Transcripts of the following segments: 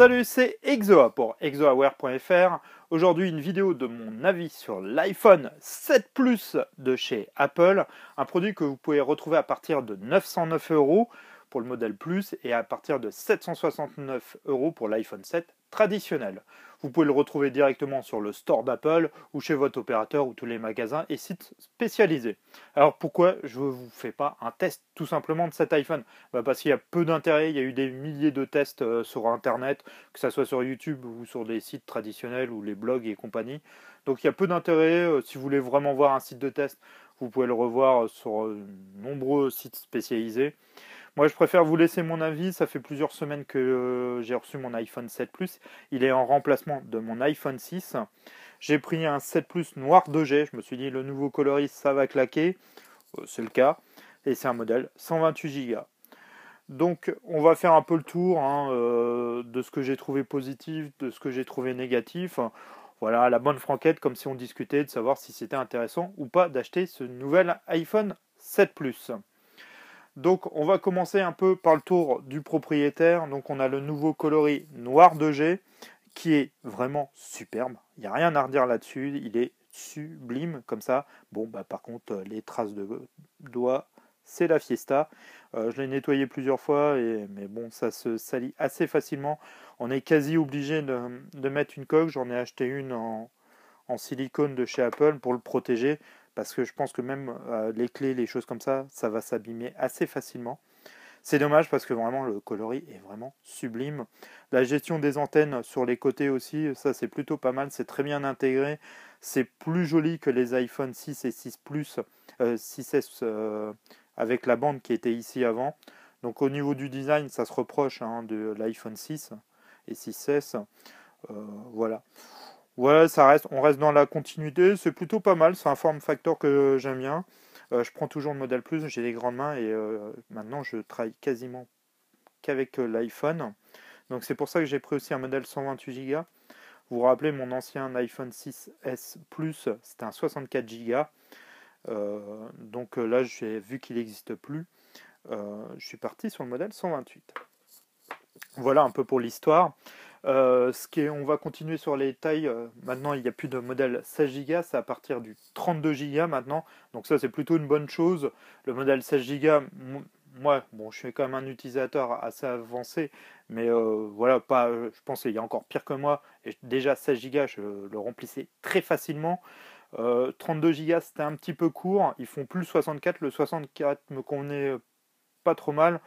Salut, c'est Exoa pour exoaware.fr. Aujourd'hui, une vidéo de mon avis sur l'iPhone 7 Plus de chez Apple, un produit que vous pouvez retrouver à partir de 909 € pour le modèle Plus et à partir de 769 € pour l'iPhone 7 traditionnel. Vous pouvez le retrouver directement sur le store d'Apple ou chez votre opérateur ou tous les magasins et sites spécialisés. Alors pourquoi je ne vous fais pas un test tout simplement de cet iPhone? Parce qu'il y a peu d'intérêt, il y a eu des milliers de tests sur Internet, que ce soit sur YouTube ou sur des sites traditionnels ou les blogs et compagnie. Donc il y a peu d'intérêt, si vous voulez vraiment voir un site de test, vous pouvez le revoir sur nombreux sites spécialisés. Moi, je préfère vous laisser mon avis. Ça fait plusieurs semaines que j'ai reçu mon iPhone 7 Plus. Il est en remplacement de mon iPhone 6. J'ai pris un 7 Plus noir 2G. Je me suis dit, le nouveau coloris, ça va claquer. C'est le cas. Et c'est un modèle 128 Go. Donc, on va faire un peu le tour de ce que j'ai trouvé positif, de ce que j'ai trouvé négatif. Voilà, la bonne franquette, comme si on discutait de savoir si c'était intéressant ou pas d'acheter ce nouvel iPhone 7 Plus. Donc on va commencer un peu par le tour du propriétaire. Donc on a le nouveau coloris noir 2G qui est vraiment superbe. Il n'y a rien à redire là-dessus. Il est sublime comme ça. Bon bah par contre les traces de doigts, c'est la fiesta. Je l'ai nettoyé plusieurs fois, mais bon ça se salit assez facilement. On est quasi obligé de mettre une coque. J'en ai acheté une en silicone de chez Apple pour le protéger. Parce que je pense que même les clés, les choses comme ça va s'abîmer assez facilement. C'est dommage parce que vraiment le coloris est vraiment sublime. La gestion des antennes sur les côtés aussi, ça c'est plutôt pas mal, c'est très bien intégré. C'est plus joli que les iPhone 6 et 6 Plus, 6S avec la bande qui était ici avant. Donc au niveau du design, ça se reproche de l'iPhone 6 et 6S. Voilà. Ouais, on reste dans la continuité, c'est plutôt pas mal, c'est un form factor que j'aime bien. Je prends toujours le modèle Plus, j'ai des grandes mains et maintenant je travaille quasiment qu'avec l'iPhone. Donc c'est pour ça que j'ai pris aussi un modèle 128 Go. Vous vous rappelez, mon ancien iPhone 6S Plus, c'était un 64 Go. Donc là, j'ai vu qu'il n'existe plus. Je suis parti sur le modèle 128. Voilà un peu pour l'histoire. On va continuer sur les tailles. Maintenant, il n'y a plus de modèle 16 Go, c'est à partir du 32 Go maintenant. Donc ça, c'est plutôt une bonne chose. Le modèle 16 Go, moi, bon, je suis quand même un utilisateur assez avancé, mais voilà, je pense qu'il y a encore pire que moi. Et déjà 16 Go, je le remplissais très facilement. 32 Go, c'était un petit peu court. Ils font plus le 64. Le 64 me convenait pas trop mal.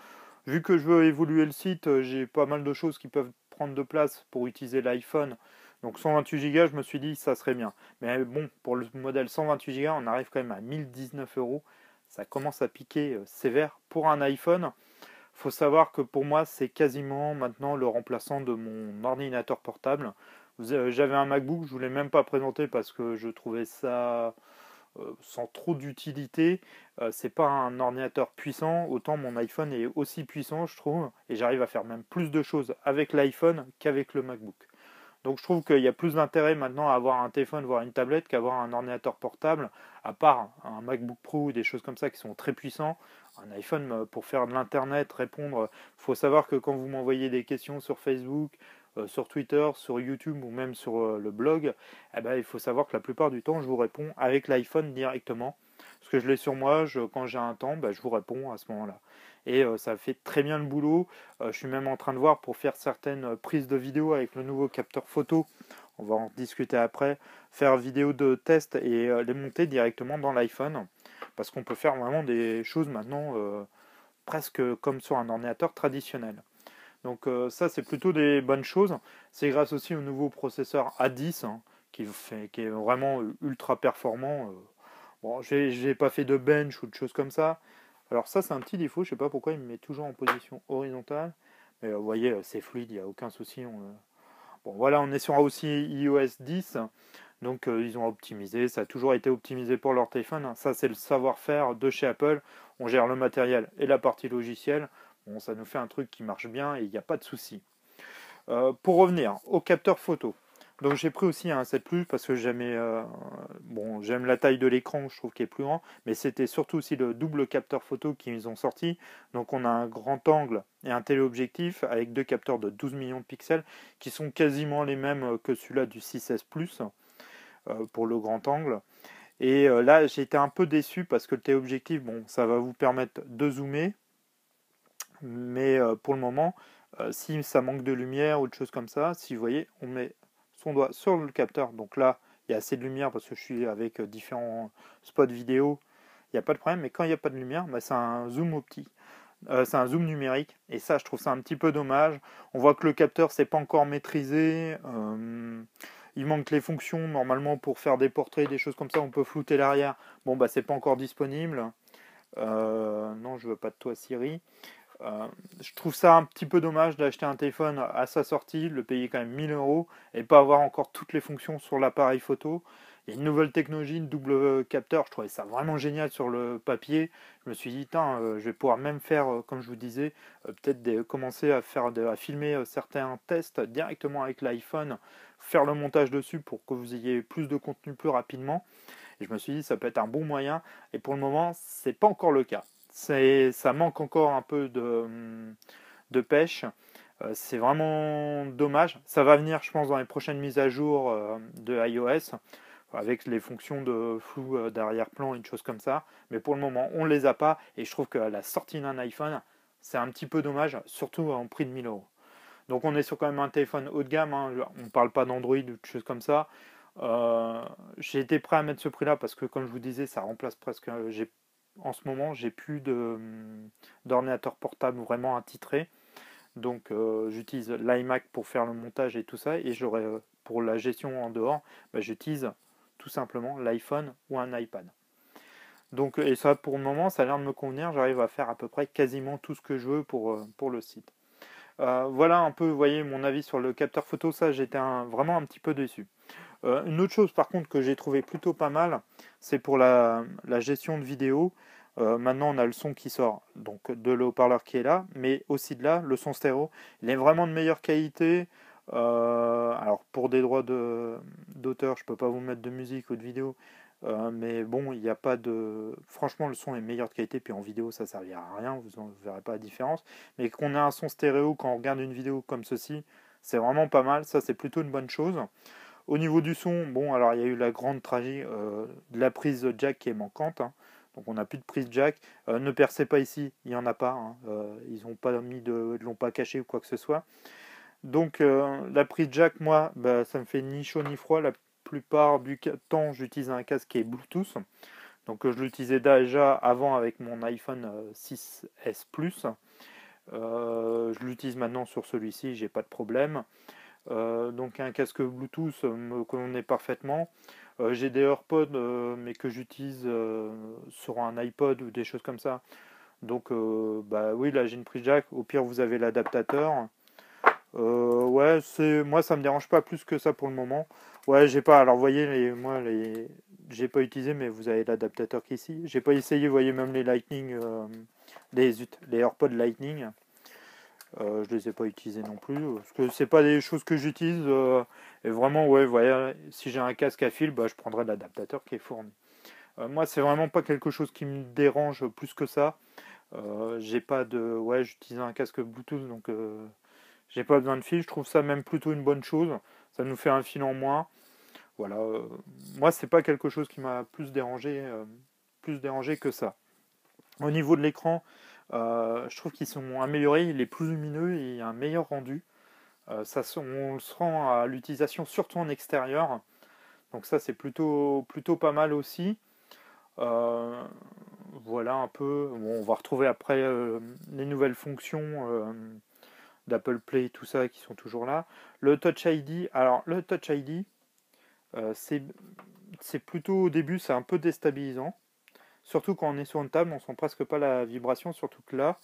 Vu que je veux évoluer le site, j'ai pas mal de choses qui peuvent prendre de place pour utiliser l'iPhone. Donc 128 Go, je me suis dit ça serait bien. Mais bon, pour le modèle 128 Go, on arrive quand même à 1019 €. Ça commence à piquer sévère pour un iPhone. Faut savoir que pour moi, c'est quasiment maintenant le remplaçant de mon ordinateur portable. J'avais un MacBook, je voulais même pas présenter parce que je trouvais ça sans trop d'utilité. C'est pas un ordinateur puissant, autant mon iPhone est aussi puissant, je trouve, et j'arrive à faire même plus de choses avec l'iPhone qu'avec le MacBook. Donc je trouve qu'il y a plus d'intérêt maintenant à avoir un téléphone, voire une tablette, qu'avoir un ordinateur portable, à part un MacBook Pro ou des choses comme ça qui sont très puissants. Un iPhone pour faire de l'internet, répondre. Il faut savoir que quand vous m'envoyez des questions sur Facebook, sur Twitter, sur YouTube ou même sur le blog, eh ben, il faut savoir que la plupart du temps, je vous réponds avec l'iPhone directement. Parce que je l'ai sur moi, quand j'ai un temps, je vous réponds à ce moment-là. Et ça fait très bien le boulot. Je suis même en train de voir pour faire certaines prises de vidéo avec le nouveau capteur photo. On va en discuter après. Faire vidéo de test et les monter directement dans l'iPhone. Parce qu'on peut faire vraiment des choses maintenant presque comme sur un ordinateur traditionnel. Donc ça, c'est plutôt des bonnes choses. C'est grâce aussi au nouveau processeur A10 qui est vraiment ultra performant. Bon, j'ai pas fait de bench ou de choses comme ça. Alors ça, c'est un petit défaut. Je sais pas pourquoi il me met toujours en position horizontale. Mais vous voyez, c'est fluide, il n'y a aucun souci. Bon, voilà, on est sur aussi iOS 10. Donc ils ont optimisé. Ça a toujours été optimisé pour leur téléphone. Ça, c'est le savoir-faire de chez Apple. On gère le matériel et la partie logicielle. Bon, ça nous fait un truc qui marche bien et il n'y a pas de souci. Pour revenir au capteur photo. Donc j'ai pris aussi un 7 Plus parce que j'aime la taille de l'écran, je trouve qu'il est plus grand, mais c'était surtout aussi le double capteur photo qu'ils ont sorti. Donc on a un grand angle et un téléobjectif avec deux capteurs de 12 millions de pixels qui sont quasiment les mêmes que celui-là du 6S Plus pour le grand angle. Et là j'ai été un peu déçu parce que le téléobjectif, bon, ça va vous permettre de zoomer, mais pour le moment, si ça manque de lumière ou de choses comme ça, si vous voyez, on met son doigt sur le capteur, donc là, il y a assez de lumière parce que je suis avec différents spots vidéo, il n'y a pas de problème, mais quand il n'y a pas de lumière, bah, c'est un zoom optique. C'est un zoom numérique, et ça, je trouve ça un petit peu dommage. On voit que le capteur, c'est pas encore maîtrisé. Il manque les fonctions, normalement, pour faire des portraits, des choses comme ça, on peut flouter l'arrière. Bon, bah, c'est pas encore disponible. Non, je veux pas de toi, Siri. Je trouve ça un petit peu dommage d'acheter un téléphone à sa sortie, le payer quand même 1000 euros et pas avoir encore toutes les fonctions sur l'appareil photo. Il y a une nouvelle technologie, une double capteur, je trouvais ça vraiment génial sur le papier. Je me suis dit, je vais pouvoir même faire, comme je vous disais, peut-être commencer à filmer certains tests directement avec l'iPhone, faire le montage dessus pour que vous ayez plus de contenu plus rapidement. Et je me suis dit, ça peut être un bon moyen. Et pour le moment, c'est pas encore le cas. Ça manque encore un peu de pêche. C'est vraiment dommage. Ça va venir, je pense, dans les prochaines mises à jour de iOS, avec les fonctions de flou d'arrière-plan et des choses comme ça. Mais pour le moment, on ne les a pas. Et je trouve qu'à la sortie d'un iPhone, c'est un petit peu dommage, surtout en prix de 1000 euros. Donc on est sur quand même un téléphone haut de gamme. Hein. On ne parle pas d'Android ou de choses comme ça. J'ai été prêt à mettre ce prix-là parce que, comme je vous disais, ça remplace presque. En ce moment, j'ai plus d'ordinateur portable vraiment attitré. Donc, j'utilise l'iMac pour faire le montage et tout ça. Et pour la gestion en dehors, j'utilise tout simplement l'iPhone ou un iPad. Donc, et ça, pour le moment, ça a l'air de me convenir. J'arrive à faire à peu près quasiment tout ce que je veux pour le site. Voilà un peu, vous voyez, mon avis sur le capteur photo. Ça, j'étais vraiment un petit peu déçu. Une autre chose par contre que j'ai trouvé plutôt pas mal, c'est pour la gestion de vidéo. Maintenant on a le son qui sort donc de le haut-parleur qui est là, mais aussi de là, le son stéréo. Il est vraiment de meilleure qualité. Alors pour des droits d'auteur, je peux pas vous mettre de musique ou de vidéo, mais bon, il n'y a pas de. Franchement, le son est meilleur de qualité, puis en vidéo ça servira à rien, vous ne verrez pas la différence. Mais qu'on ait un son stéréo quand on regarde une vidéo comme ceci, c'est vraiment pas mal. Ça, c'est plutôt une bonne chose. Au niveau du son, bon, alors il y a eu la grande tragédie de la prise jack qui est manquante. Hein. Donc on n'a plus de prise jack. Ne percez pas ici, il n'y en a pas. Hein. Ils n'ont pas l'ont pas caché ou quoi que ce soit. Donc la prise jack, moi, ça me fait ni chaud ni froid. La plupart du temps, j'utilise un casque qui est Bluetooth. Donc je l'utilisais déjà avant avec mon iPhone 6S Plus. Je l'utilise maintenant sur celui-ci, j'ai pas de problème. Donc un casque Bluetooth me connaît parfaitement. J'ai des AirPods mais que j'utilise sur un iPod ou des choses comme ça. Donc oui, là j'ai une prise jack. Au pire vous avez l'adaptateur. Ouais, moi ça me dérange pas plus que ça pour le moment. Ouais, j'ai pas. Alors vous voyez j'ai pas utilisé, mais vous avez l'adaptateur qui est ici. J'ai pas essayé. Vous voyez même les Lightning, les AirPods Lightning. Je les ai pas utilisés non plus parce que c'est pas des choses que j'utilise et vraiment ouais voilà, si j'ai un casque à fil je prendrai l'adaptateur qui est fourni. Moi c'est vraiment pas quelque chose qui me dérange plus que ça. J'ai pas de j'utilise un casque Bluetooth donc j'ai pas besoin de fil. Je trouve ça même plutôt une bonne chose. Ça nous fait un fil en moins. Voilà. Moi c'est pas quelque chose qui m'a plus dérangé que ça. Au niveau de l'écran, je trouve qu'ils sont améliorés, il est plus lumineux et il y a un meilleur rendu. On le rend à l'utilisation surtout en extérieur. Donc ça c'est plutôt pas mal aussi. Euh, voilà un peu. Bon, on va retrouver après les nouvelles fonctions d'Apple Play, tout ça qui sont toujours là. Le Touch ID, alors le Touch ID, c'est plutôt au début c'est un peu déstabilisant. Surtout quand on est sur une table, on sent presque pas la vibration, surtout que là.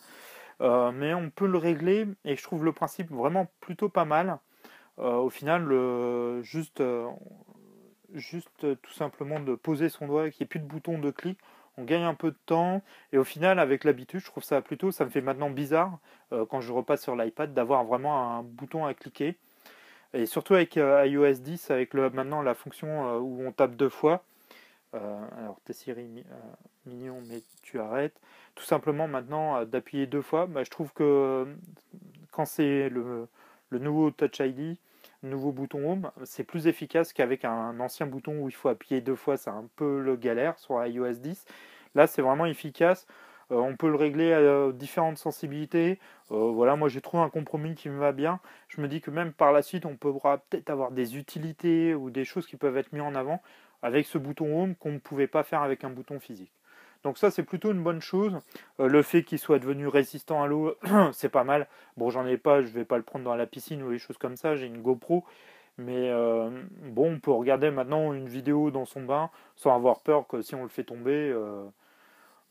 Mais on peut le régler et je trouve le principe vraiment plutôt pas mal. Au final, juste tout simplement de poser son doigt et qu'il n'y ait plus de bouton de clic, on gagne un peu de temps. Et au final, avec l'habitude, je trouve ça me fait maintenant bizarre quand je repasse sur l'iPad d'avoir vraiment un bouton à cliquer. Et surtout avec iOS 10, avec maintenant la fonction où on tape 2 fois. Alors, t'es Siri mignon, mais tu arrêtes. Tout simplement, maintenant, d'appuyer 2 fois, bah, je trouve que quand c'est le nouveau Touch ID, le nouveau bouton Home, c'est plus efficace qu'avec un ancien bouton où il faut appuyer 2 fois, c'est un peu le galère sur iOS 10. Là, c'est vraiment efficace. On peut le régler à différentes sensibilités. Voilà, moi j'ai trouvé un compromis qui me va bien. Je me dis que même par la suite, on pourra peut-être avoir des utilités ou des choses qui peuvent être mises en avant avec ce bouton Home qu'on ne pouvait pas faire avec un bouton physique. Donc ça, c'est plutôt une bonne chose. Le fait qu'il soit devenu résistant à l'eau, c'est pas mal. Bon, j'en ai pas, je vais pas le prendre dans la piscine ou des choses comme ça. J'ai une GoPro. Mais bon, on peut regarder maintenant une vidéo dans son bain sans avoir peur que si on le fait tomber,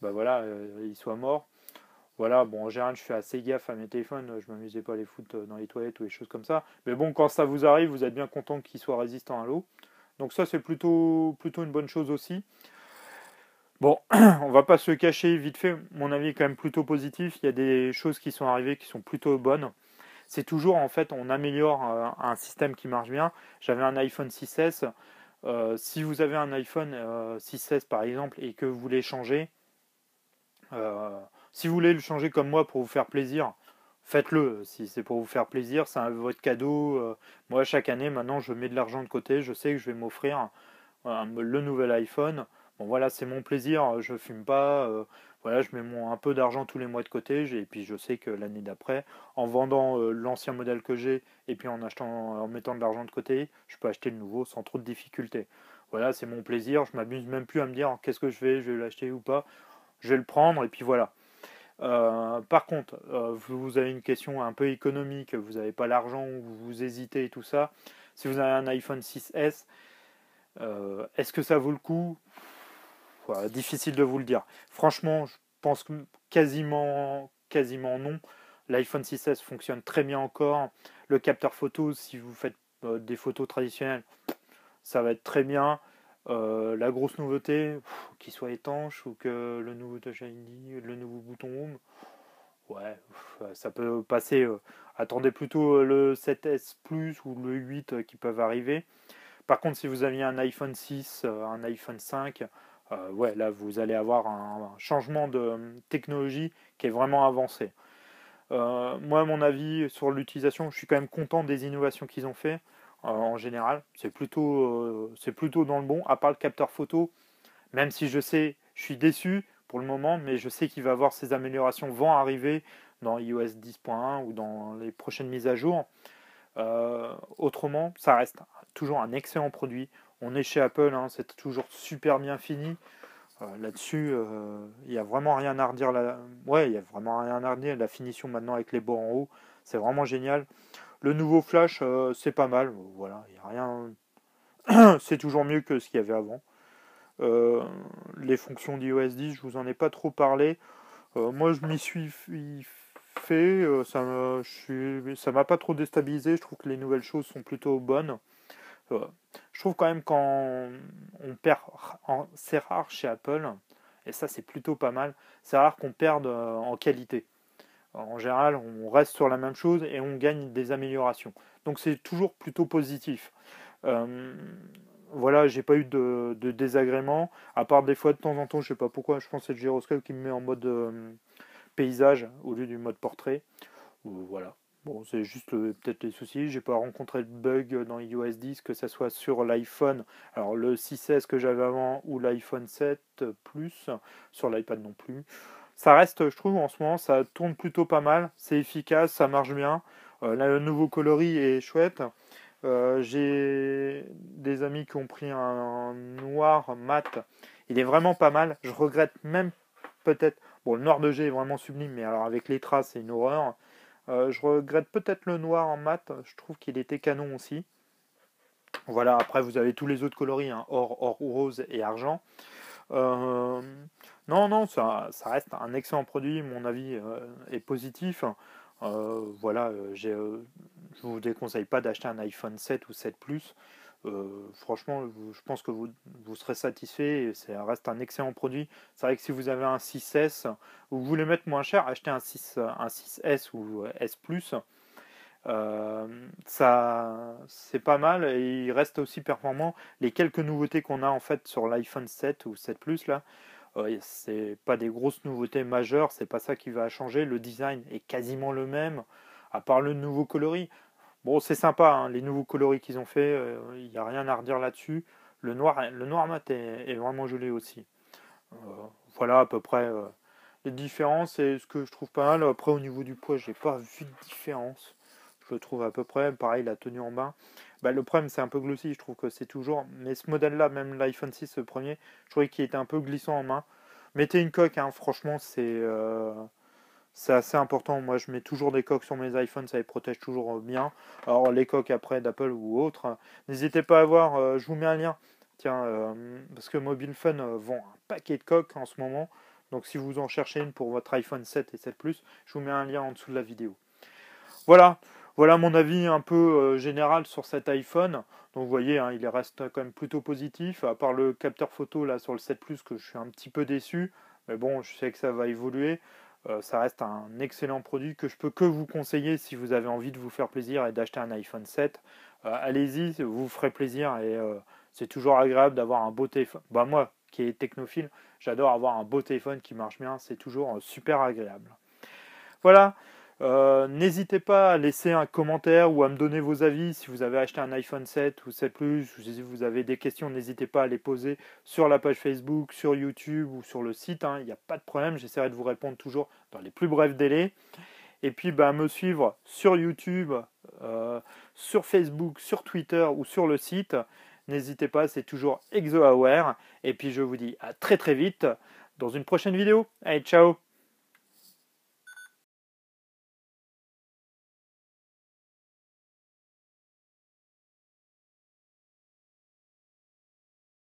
bah voilà, il soit mort. Voilà, bon, en général, je fais assez gaffe à mes téléphones, je m'amusais pas à les foutre dans les toilettes ou des choses comme ça. Mais bon, quand ça vous arrive, vous êtes bien content qu'il soit résistant à l'eau. Donc ça, c'est plutôt une bonne chose aussi. Bon, on va pas se cacher vite fait, mon avis est quand même plutôt positif. Il y a des choses qui sont arrivées qui sont plutôt bonnes. C'est toujours, en fait, on améliore un système qui marche bien. J'avais un iPhone 6S. Si vous avez un iPhone 6S par exemple et que vous voulez changer, euh, si vous voulez le changer comme moi pour vous faire plaisir, faites-le. Si c'est pour vous faire plaisir, c'est votre cadeau. Moi, chaque année, maintenant, je mets de l'argent de côté. Je sais que je vais m'offrir le nouvel iPhone. Bon, voilà, c'est mon plaisir. Je fume pas. Voilà, je mets un peu d'argent tous les mois de côté. Et puis, je sais que l'année d'après, en vendant l'ancien modèle que j'ai et puis en mettant de l'argent de côté, je peux acheter le nouveau sans trop de difficultés. Voilà, c'est mon plaisir. Je m'amuse même plus à me dire qu'est-ce que je fais, je vais l'acheter ou pas. Je vais le prendre et puis voilà. Par contre, vous avez une question un peu économique, vous n'avez pas l'argent, vous hésitez et tout ça. Si vous avez un iPhone 6S, est-ce que ça vaut le coup? Voilà, difficile de vous le dire. Franchement, je pense que quasiment non. L'iPhone 6S fonctionne très bien encore. Le capteur photo, si vous faites des photos traditionnelles, ça va être très bien. La grosse nouveauté, qu'il soit étanche ou que le nouveau Touch ID, le nouveau bouton Home, ouais, ça peut passer. Attendez plutôt le 7S Plus ou le 8 qui peuvent arriver. Par contre, si vous aviez un iPhone 6, un iPhone 5, ouais, là vous allez avoir un changement de technologie qui est vraiment avancé. Moi, à mon avis sur l'utilisation, je suis quand même content des innovations qu'ils ont fait. En général, c'est plutôt dans le bon. À part le capteur photo, même si je sais, je suis déçu pour le moment, mais je sais qu'il va avoir ces améliorations vont arriver dans iOS 10.1 ou dans les prochaines mises à jour. Autrement, ça reste toujours un excellent produit. On est chez Apple, hein, c'est toujours super bien fini. Là-dessus, il n'y a vraiment rien à redire. Ouais, il y a vraiment rien à redire. La finition maintenant avec les bords en haut, c'est vraiment génial. Le nouveau Flash, c'est pas mal. Voilà, il y a rien. C'est toujours mieux que ce qu'il y avait avant. Euh, les fonctions d'iOS 10, je vous en ai pas trop parlé. Moi, je m'y suis fait. Ça m'a pas trop déstabilisé. Je trouve que les nouvelles choses sont plutôt bonnes. Euh, je trouve quand même quand on perd, c'est rare chez Apple, et ça c'est plutôt pas mal. C'est rare qu'on perde en qualité. En général, on reste sur la même chose et on gagne des améliorations. Donc c'est toujours plutôt positif. Euh, voilà, j'ai pas eu de désagréments, à part des fois de temps en temps, je sais pas pourquoi, je pense que c'est le gyroscope qui me met en mode paysage au lieu du mode portrait. Voilà. Bon, c'est juste peut-être les soucis. J'ai pas rencontré de bug dans iOS 10, que ce soit sur l'iPhone, alors le 6S que j'avais avant ou l'iPhone 7 Plus, sur l'iPad non plus. Ça reste, je trouve, en ce moment, ça tourne plutôt pas mal. C'est efficace, ça marche bien. Là, le nouveau coloris est chouette. J'ai des amis qui ont pris un noir mat. Il est vraiment pas mal. Je regrette même peut-être. Bon, le noir de G est vraiment sublime, mais alors avec les traces, c'est une horreur. Je regrette peut-être le noir en mat. Je trouve qu'il était canon aussi. Voilà, après vous avez tous les autres coloris, hein, or, rose et argent. Euh, non, ça reste un excellent produit. Mon avis est positif. Voilà, je vous déconseille pas d'acheter un iPhone 7 ou 7 Plus. Franchement, je pense que vous serez satisfait. Et ça reste un excellent produit. C'est vrai que si vous avez un 6S, ou vous voulez mettre moins cher, achetez un 6S ou S Plus. Ça, c'est pas mal et il reste aussi performant. Les quelques nouveautés qu'on a en fait sur l'iPhone 7 ou 7 Plus là, c'est pas des grosses nouveautés majeures, c'est pas ça qui va changer. Le design est quasiment le même, à part le nouveau coloris. Bon, c'est sympa, hein, les nouveaux coloris qu'ils ont fait, il n'y a rien à redire là-dessus. Le noir mat est vraiment joli aussi. Euh, voilà à peu près les différences et ce que je trouve pas mal. Après, au niveau du poids, j'ai pas vu de différence. Je le trouve à peu près pareil, la tenue en main. Bah, le problème, c'est un peu glossy, je trouve que c'est toujours. Mais ce modèle-là, même l'iPhone 6, le premier, je trouvais qu'il était un peu glissant en main. Mettez une coque, hein, franchement, c'est assez important. Moi, je mets toujours des coques sur mes iPhones, ça les protège toujours bien. Alors, les coques après d'Apple ou autres, n'hésitez pas à voir, je vous mets un lien. Tiens, parce que Mobile Fun vend un paquet de coques en ce moment. Donc, si vous en cherchez une pour votre iPhone 7 et 7 Plus, je vous mets un lien en dessous de la vidéo. Voilà, voilà mon avis un peu général sur cet iPhone. Donc, vous voyez, hein, il reste quand même plutôt positif, à part le capteur photo là sur le 7 Plus que je suis un petit peu déçu. Mais bon, je sais que ça va évoluer. Ça reste un excellent produit que je peux que vous conseiller si vous avez envie de vous faire plaisir et d'acheter un iPhone 7. Allez-y, vous vous ferez plaisir et c'est toujours agréable d'avoir un beau téléphone. Bah moi, qui est technophile, j'adore avoir un beau téléphone qui marche bien, c'est toujours super agréable. Voilà, n'hésitez pas à laisser un commentaire ou à me donner vos avis si vous avez acheté un iPhone 7 ou 7 Plus, ou si vous avez des questions, n'hésitez pas à les poser sur la page Facebook, sur YouTube ou sur le site, hein. Il n'y a pas de problème, j'essaierai de vous répondre toujours dans les plus brefs délais. Et puis bah, me suivre sur YouTube, sur Facebook, sur Twitter ou sur le site. N'hésitez pas, c'est toujours ExoAware. Et puis je vous dis à très très vite dans une prochaine vidéo. Allez, ciao!